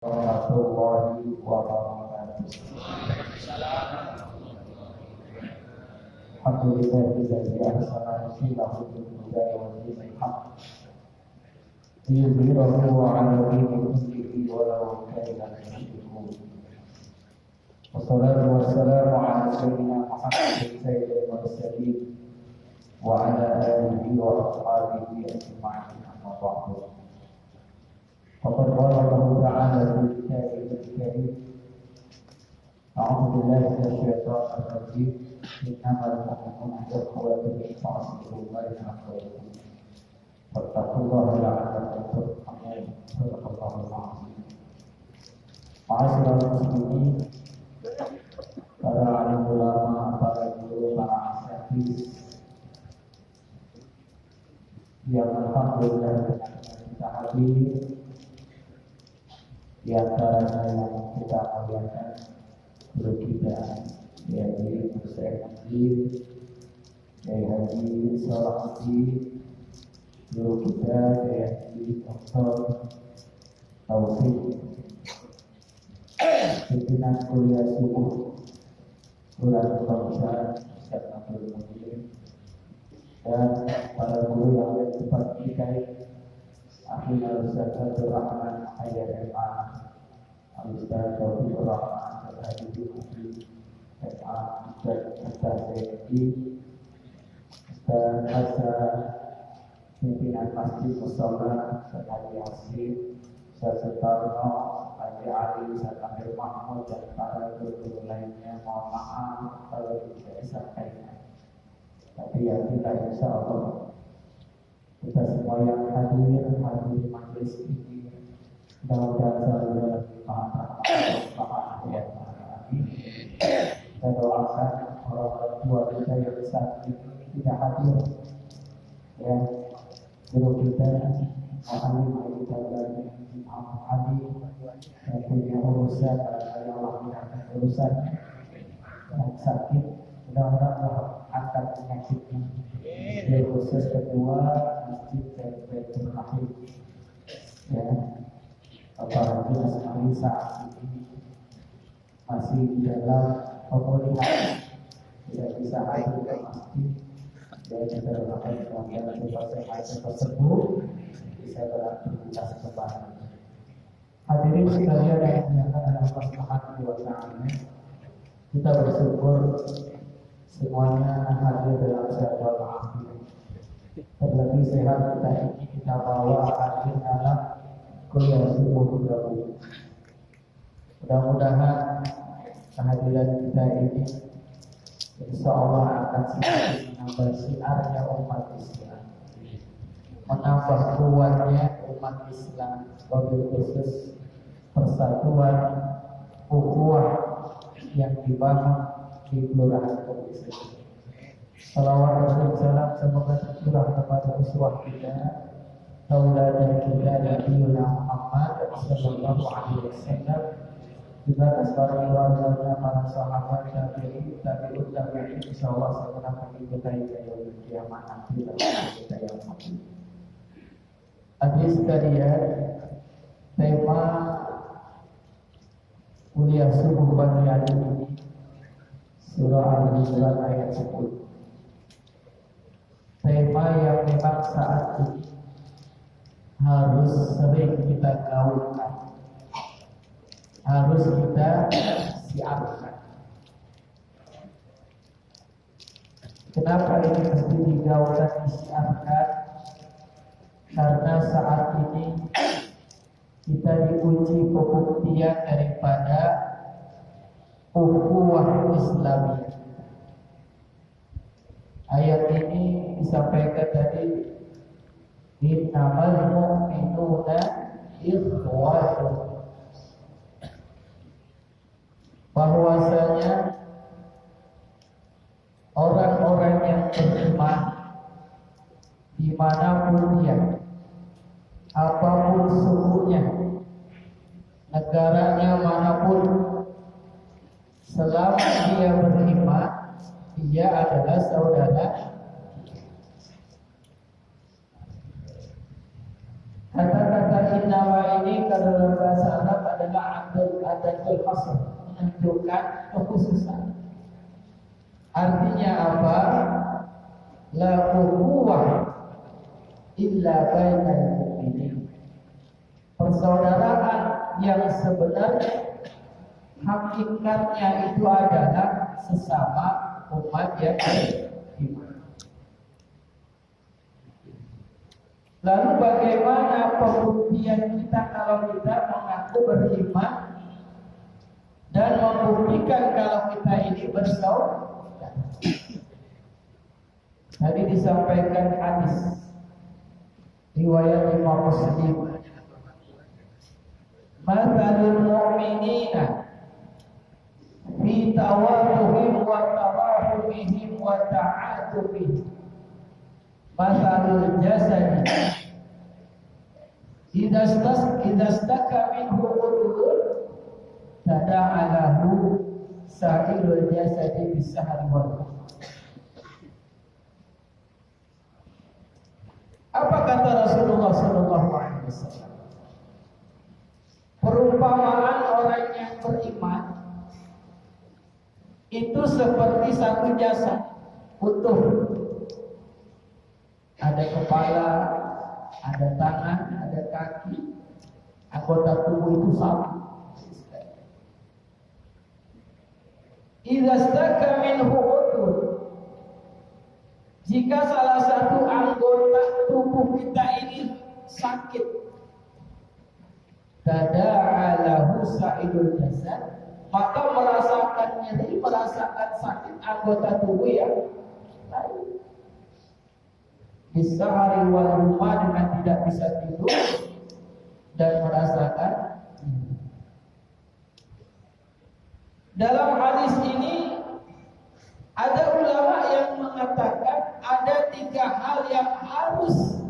Warahmatullahi wabarakatuh. Alhamdulillahilladzi arsala rasulahu bil huda wa dinil haqq liyudhhirahu 'ala dini kullihi walau karihal musyrikun. Wassalatu wassalamu 'ala sayyidina Muhammadin sayyidil mursalin wa 'ala alihi wa ashabihi ajma'in. Amma ba'du. Faqad qala Allah ta'ala fi kitabihi al-karim A'udzu billahi minasyaitonir rajim innamal mu'minuna ikhwatun fa'asbihullahi wa wattaqullaha la'allakum turhamun. Shadaqallahul 'azim. Ma'asyiral muslimin, para alim ulama, para guru, para asatidz yang alhamdulillah kita hadir di antaranya yang kita muliakan guru kita, yaitu Ustaz Haji, Kiai Haji Salahuddin, guru kita Kiai Dr. Taufik, pimpinan kuliah subuh bulan Ramadan Ustaz Abdul Mujib, dan para guru yang lain seperti Kiai Akhirul Ustaz Abdul Rahman Hayat MA, Ustaz Taufikur Rahman Al-Hadid MA, Ustaz Zaidi, Ustaz Hasan, pimpinan Masjid Mushola, Ustaz Haji Asif, Ustaz Sutarno, Haji Ali, Ustaz Amir Mahmud, dan para guru lainnya. Mohon maaf kalau tidak disampaikan, tapi ya kita insya Allah, kita semua yang hadir di majelis ini mudah-mudahan selalu dalam limpahan ya. Kita doakan orang tua kita yang saat ini tidak hadir, ya, guru kita Muhammad kita lagi Ali yang punya urusan, yang Allah urusan yang sakit, mudah-mudahan angkat penyakitnya. Yang khusus kedua, masjid dan Baitul Rahim, ya, apalagi sekali saat ini masih di dalam pemulihan, tidak bisa hadir ke masjid, dan kita doakan semoga cepat sehat, cepat sembuh, bisa beraktivitas kembali. Hadirin sekalian yang dimuliakan Allah Subhanahu wa Ta'ala, kita bersyukur semuanya hadir dalam sehat walafiat. Terlebih sehat kita ini kita bawa hadir dalam kuliah subuh bergabung. Mudah-mudahan kehadiran kita ini insya Allah akan semakin menambah siarnya umat Islam, menambah kuatnya umat Islam, wabil khusus persatuan ukhuwah yang dibangun di kelurahan Kudus. Salawat dan salam semoga tercurah kepada uswah kita, tauladan kita Nabiuna Muhammad sallallahu alaihi wasallam, juga atas para keluarganya, para sahabat, tabi'in, insyaallah semoga mengikuti yaumul kiamat nanti dalam kita yang mati. Hadis sekalian, tema kuliah subuh pagi hari ini Surah Al-Hijr ayat 10. Tema yang memang saat ini harus sering kita gaulkan, harus kita siapkan. Kenapa ini mesti digaulkan, disiapkan? Karena saat ini kita diuji pembuktian daripada ukhuwah Islamiyah. Ayat ini disampaikan tadi, innamal mu'minuna ikhwatun, bahwasanya orang-orang yang beriman dimanapun dia, apapun sukunya, negaranya manapun, selama dia beriman, dia adalah saudara. Kata-kata ini nama ini kalau dalam bahasa Arab adalah adatul hasr, menunjukkan kekhususan. Artinya apa? La quwwah illa bainal mu'minin. Persaudaraan yang sebenarnya hakikatnya itu adalah sesama umat yang beriman. Lalu bagaimana pembuktian kita kalau kita mengaku beriman dan membuktikan kalau kita ini bersaudara? Tadi disampaikan hadis riwayat Imam Muslim. Mathalul mu'minina fi tawadduhim wa tarahumihim wa ta'atufihim mathalul jasadi idza staka minhu udhun tada'a lahu sa'irul jasadi bis-sahri wal humma. Apa kata Rasulullah SAW? Perumpamaan orang yang beriman itu seperti satu jasad utuh. Ada kepala, ada tangan, ada kaki, anggota tubuh itu sama. Idza staka minhu udhun, jika salah satu anggota tubuh kita ini sakit, tada'a lahu sa'idul jasad, maka merasakan nyeri, merasakan sakit anggota tubuh yang lain. Bisahari wal humma, dengan tidak bisa tidur dan merasakan nyeri. Dalam hadis ini ada ulama yang mengatakan ada 3 hal yang harus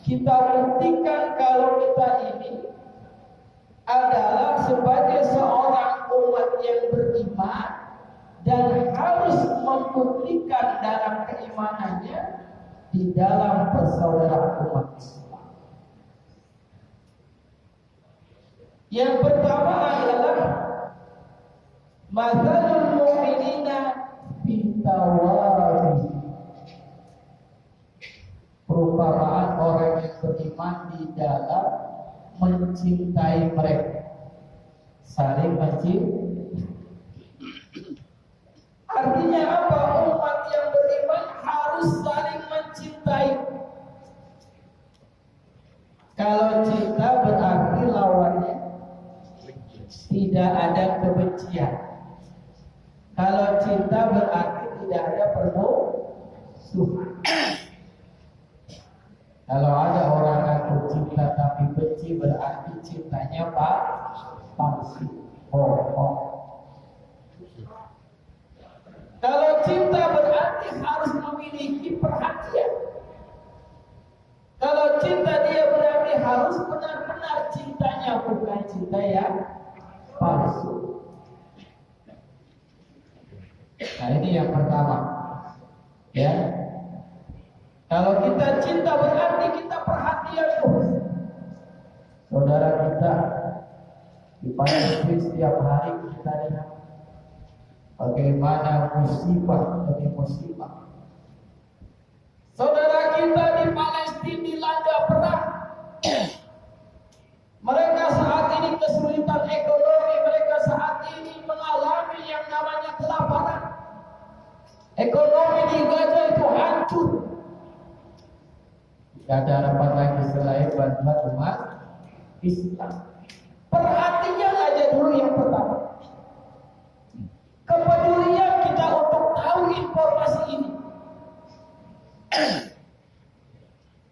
kita buktikan kalau kita ini adalah sebagai seorang umat yang beriman dan harus membuktikan dalam keimanannya di dalam persaudaraan umat Islam. Yang pertama adalah mathalul mu'minina bitawadhi, perumpamaan orang yang beriman di dalam mencintai mereka, saling mencintai. Artinya apa? Umat yang beriman harus saling mencintai. Kalau cinta berarti lawannya tidak ada kebencian. Kalau cinta berarti tidak ada permusuhan. Kalau ada orang ngaku cinta tapi benci, berarti cintanya palsu, bohong. Kalau cinta berarti harus memiliki perhatian. Kalau cinta dia berarti harus benar-benar cintanya, bukan cinta yang palsu. Nah, ini yang pertama, ya. Kalau kita cinta berarti kita perhatian terus. Saudara kita di Palestina setiap hari kita lihat bagaimana musibah demi musibah. Saudara kita di Palestina dilanda perang. Mereka saat ini kesulitan ekonomi, mereka saat ini mengalami yang namanya kelaparan. Ekonomi di Gaza itu hancur. Tidak ada harapan lagi selain bantuan umat Islam. Perhatian aja dulu yang pertama. Kepedulian kita untuk tahu informasi ini.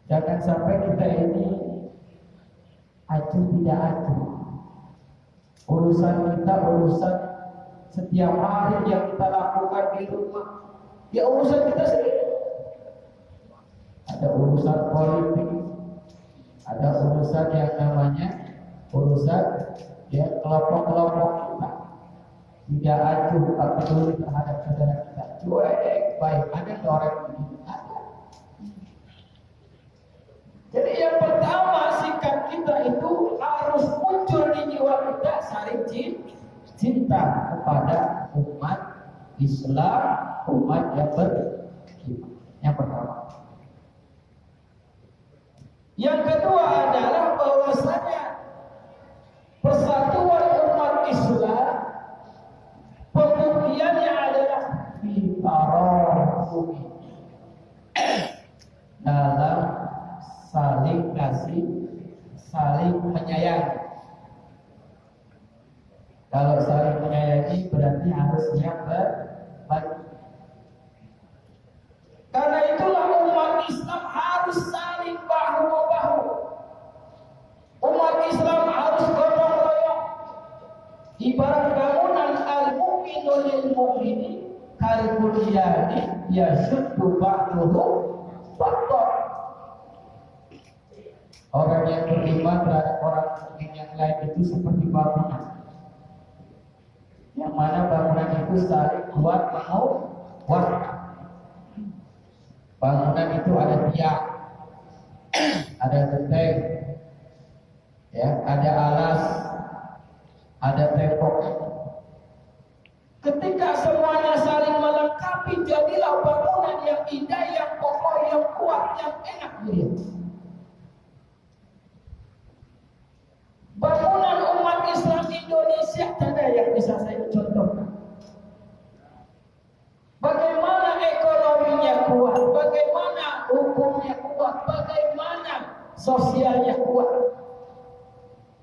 Jangan sampai kita ini acuh tidak acuh. Urusan kita urusan setiap hari yang kita lakukan di rumah. Ya urusan kita sendiri. Ada urusan politik, ada urusan yang namanya urusan ya kelompok-kelompok kita. Tidak acuh, tak peduli terhadap saudara kita. Cuek, baik. Ada orang begini, ada. Jadi yang pertama, sikap kita itu harus muncul di jiwa kita saling cinta kepada umat Islam, umat yang beriman. Yang pertama. Yang kedua adalah bahwasanya persatuan umat Islam pembuktiannya adalah fitarahumi, dalam saling kasih, saling menyayangi. Kalau saling menyayangi berarti harus siap berbagi. Karena itulah umat Islam harus saling bahu-membahu. Umat Islam harus gotong royong. Ibarat bangunan al-mu'minu lil mu'mini kal bunyani yashuddu ba'duhu ba'dha. Orang yang beriman terhadap orang mukmin yang lain itu seperti bangunan, yang mana bangunan itu saling kuat menguat. Bangunan itu ada tiang, ada genteng, ya, ada alas, ada tembok. Ketika semuanya saling melengkapi, jadilah bangunan yang indah, yang kokoh, yang kuat, yang enak dilihat. Bangunan umat Islam Indonesia ada yang bisa saya contohkan. Bagaimana ekonominya kuat, bagaimana hukumnya kuat, bagaimana sosialnya kuat.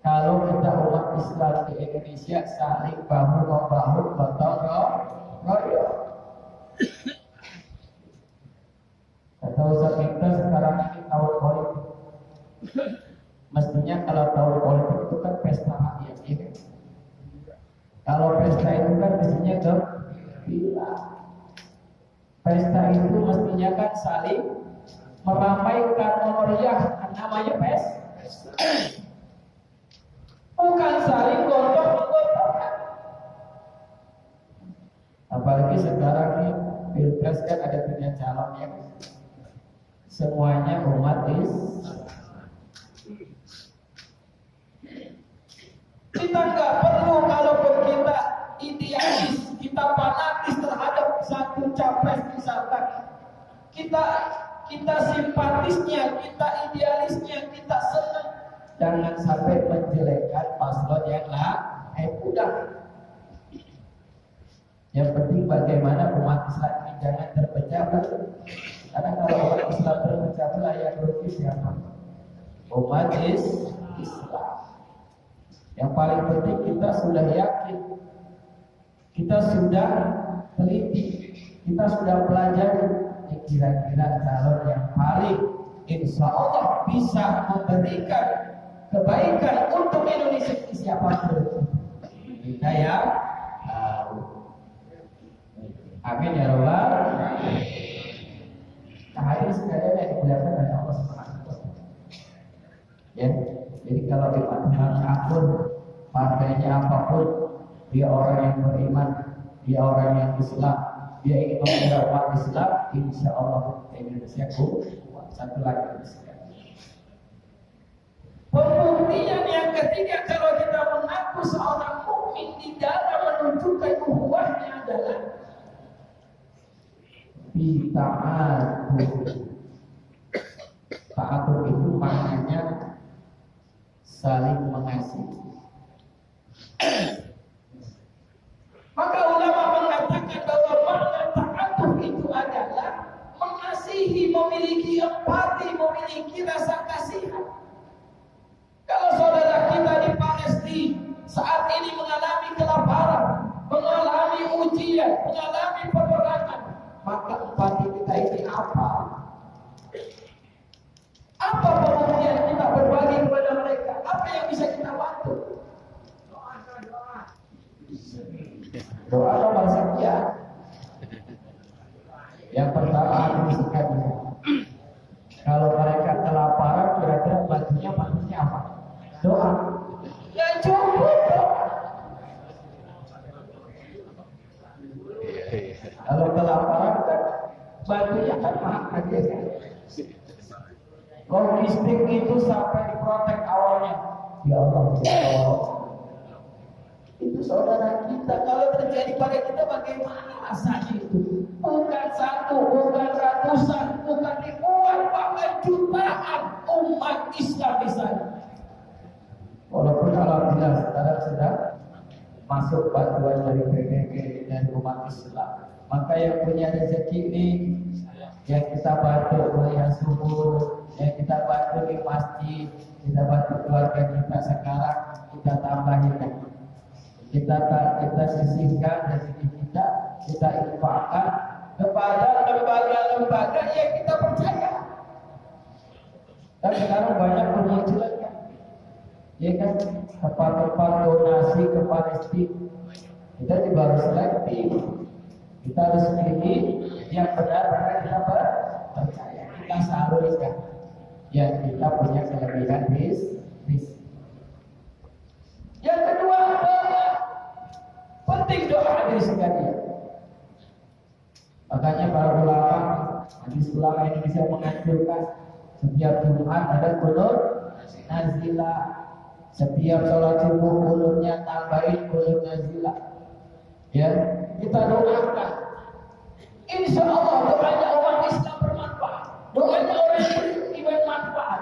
Kalau kita umat Islam di Indonesia saling bahu-membahu, gotong royong. Kata Ustaz Miftah, sekarang ini tahun politik. Mestinya kalau tahun politik itu kan pesta rakyat, ya kan? Kalau pesta itu kan mestinya gembira. Pesta itu mestinya kan saling meramaikan, memeriahkan, namanya pesta. Bukan saling gontok-gontokan. Apalagi sekarang nih pilpres kan ada 3 calon ya. Semuanya umat Islam. Kita nggak perlu, kalau kita idealis, kita fanatis terhadap satu capres misalkan, kita simpatisnya, kita idealisnya, kita senang. Jangan sampai menjelekkan paslon yang udah. Yang penting bagaimana umat Islam ini jangan terpecah belah. Karena kalau umat Islam terpecah belah, yang rugi siapa? Umat Islam. Yang paling penting kita sudah yakin, kita sudah teliti, kita sudah pelajari kira-kira calon yang paling insya Allah bisa memberikan kebaikan untuk Indonesia ini siapa pun. Kita ya tahu. Amin ya Rabbal alamin. Nah, hadirin sekalian yang dimuliakan oleh Allah Subhanahu wa taala. Ya, jadi kalau iman apapun, partainya apapun, dia orang yang beriman, dia orang yang Islam, dia ingin membela umat Islam, insya Allah Indonesia kuat. Satu lagi. Pembuktian yang ketiga kalau kita mengaku seorang mukmin di dalam menunjukkan ukhuwahnya adalah bita'atur. Ta'atur itu maknanya saling mengasihi. Maka ulama mengatakan bahwa makna ta'atur itu adalah mengasihi, memiliki empati, memiliki rasa kasihan. Kalau saudara kita di Palestina saat ini mengalami kelaparan, mengalami ujian, mengalami peperangan, maka empati kita ini apa? Apa pembuktian kita berbagi kepada mereka? Apa yang bisa kita bantu? Doa nomor sekian. Yang pertama harus sekalian. Kalau mereka kelaparan, kira-kira bantunya apa? Doa. Ya cukup doa. Kalau kelaparan kan bantunya kan makan aja kan. Logistik itu sampai diprotek awalnya. Ya Allah, ya Allah. Itu saudara kita. Kalau terjadi pada kita bagaimana rasanya itu? Bukan satu, bukan ratusan, bukan ribuan, bahkan jutaan umat Islam di sana. Walaupun alhamdulillah sekarang sudah masuk bantuan dari PBB dan umat Islam. Maka yang punya rezeki ini, yang kita bantu kuliah subuh, yang kita bantu di masjid, kita bantu keluarga kita sekarang, kita tambahin lagi. Kita sisihkan rezeki kita infakkan kepada lembaga-lembaga yang kita percaya. Dan sekarang banyak bermunculan kan, ya kan, tempat-tempat donasi ke Palestina. Kita juga harus selektif. Kita harus pilih yang benar-benar kita percaya. Kita seharusnya yang kita punya kelebihan bis. Yang kedua adalah penting doa hadis sekalian. Makanya para ulama, hadis ulama Indonesia menganjurkan setiap Jumat ada qunut nazilah. Setiap sholat subuh qunutnya tambahin qunut nazilah. Ya, kita doakan. Insya Allah doanya orang Islam bermanfaat. Doanya orang yang beriman manfaat.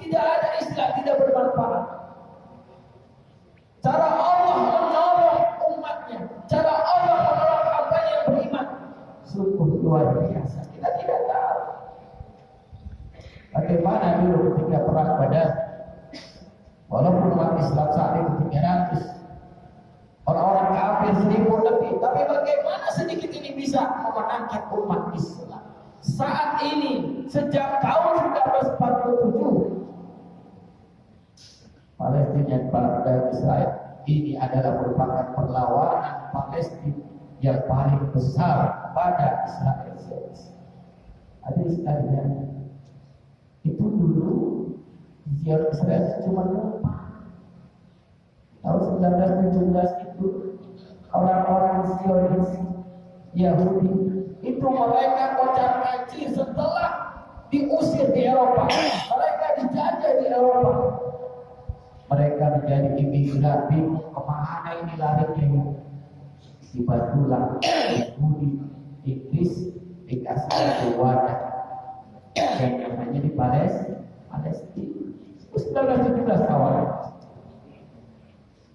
Tidak ada istilah tidak bermanfaat. Cara Allah menolong umatnya, cara Allah menolong hambanya yang beriman, sungguh luar biasa. Kita tidak tahu bagaimana dulu ketika perang Badar. Walaupun umat Islam saat itu 300, orang-orang kafir 1000 lebih, tapi bagaimana sedikit ini bisa memenangkan umat Islam? Saat ini, sejak tahun 1947, Palestina dan Israel ini adalah merupakan perlawanan Palestina yang paling besar pada Israel. Hadirin sekalian, itu dulu Israel cuma numpang. Tahun 1917 itu orang-orang Zionis Yahudi itu mereka kocar-kacir setelah diusir di Eropa. Mereka dijajah di Eropa. Mereka menjadi imigran, bingung kemana ini larinya. Dibantulah Yahudi, Inggris dikasih satu wadah yang namanya di Palestina. 1917 awal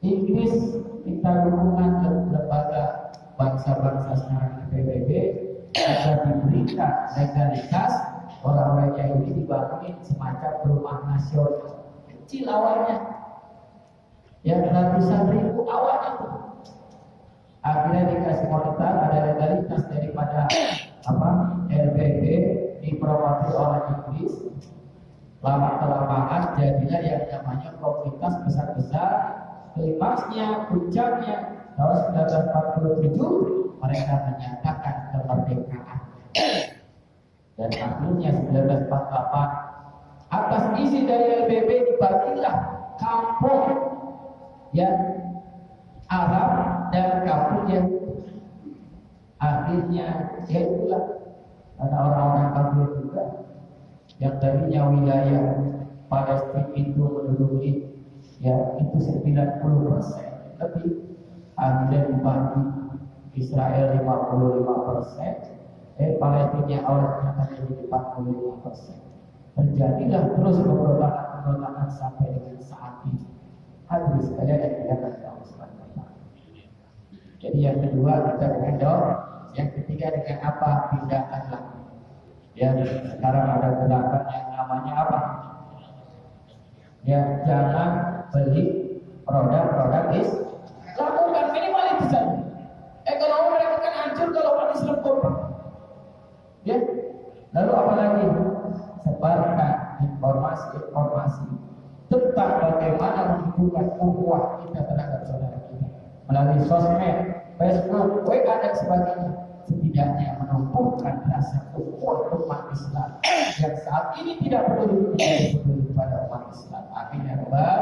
Inggris minta dukungan lembaga bangsa-bangsa sekarang PBB agar diberikan legalitas orang-orang Yahudi dibangun semacam rumah nasional kecil awalnya, yang ratusan ribu awalnya. Akhirnya dikasih komentar ada legalitas daripada LBB dipromoti oleh Inggris. Lama-kelamaan jadilah yang namanya komunitas besar-besar. Klimaksnya, puncaknya tahun 1947 mereka menyatakan kemerdekaan. Dan akhirnya 1948 atas isi dari LBB dibagilah kampung yang Arab dan kampung yang akhirnya itulah karena orang-orang kafir juga yang tadinya wilayah Palestina itu menduduki itu 90% lebih, akhirnya dibagi Israel 55%, Palestina awalnya menjadi 45%. Terjadilah terus pemberontakan sampai dengan saat ini. Hadis sekalian yang dikatakan Allah SWT. Jadi yang kedua kita dengan doa, yang ketiga dengan apa? Pindahkanlah. Ya, sekarang ada gerakan yang namanya apa? Ya, jangan beli produk-produk lakukan minimal itu saja. Ekonomi mereka kan hancur kalau umat Islam kompak. Ya, lalu apa lagi? Sebarkan informasi tentang bagaimana menghidupkan ukhuwah kita terhadap saudara kita melalui sosmed, Facebook, WA dan sebagainya. Setidaknya menumbuhkan rasa ukhuwah umat Islam yang saat ini tidak peduli kepada umat Islam. Amin ya rabbal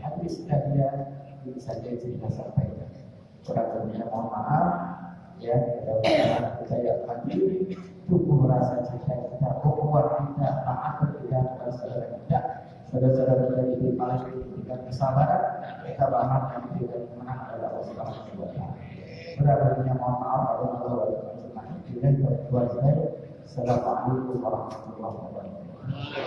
alamin. Sekalian ini saja yang saya sampaikan. Kurang lebihnya mohon maaf. ya, mudah-mudahan kita yang hadir tumbuh rasa cinta kita, kuat kita, taat kita kepada saudara kita. Saudara-saudara kita di Palestina diberikan kesabaran, kita berharap yang diberikan kemenangan adalah Allah Subhanahu wa Ta'ala. Berapa mohon maaf kalau Allah berkenan. Assalamualaikum warahmatullahi wabarakatuh.